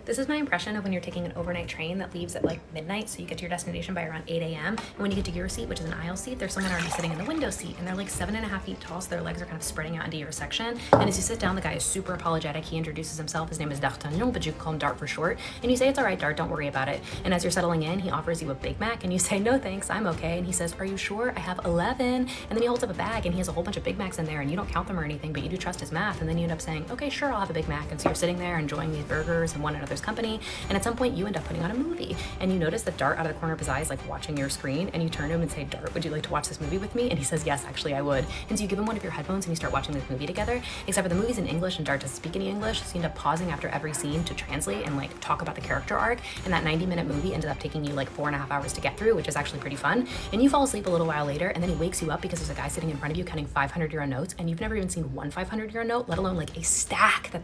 This is my impression of when you're taking an overnight train that leaves at like midnight, so you get to your destination by around 8 a.m. And when you get to your seat, which is an aisle seat, there's someone already sitting in the window seat, and they're like 7.5 feet tall, so their legs are kind of spreading out into your section. And as you sit down, the guy is super apologetic. He introduces himself. His name is D'Artagnan, but you can call him Dart for short. And you say, "It's all right, Dart, don't worry about it." And as you're settling in, he offers you a Big Mac, and you say, "No thanks, I'm okay." And he says, "Are you sure? I have 11." And then he holds up a bag, and he has a whole bunch of Big Macs in there, and you don't count them or anything, but you do trust his math. And then you end up saying, "Okay, sure, I'll have a Big Mac." And so you're sitting there enjoying these burgers and one another's company. And at some point, you end up putting on a movie, and you notice that Dart out of the corner of his eye is like watching your screen, and you turn to him and say, "Dart, would you like to watch this movie with me?" And he says, "Yes, actually, I would." And so you give him one of your headphones, and you start watching this movie together. Except for the movie's in English, and Dart doesn't speak any English, so you end up pausing after every scene to translate and like talk about the character arc. And that 90-minute movie ended up taking you like 4.5 hours to get through, which is actually pretty fun. And you fall asleep a little while later, and then he wakes you up because there's a guy sitting in front of you counting 500 euro notes, and you've never even seen one 500 euro note, let alone like a stack that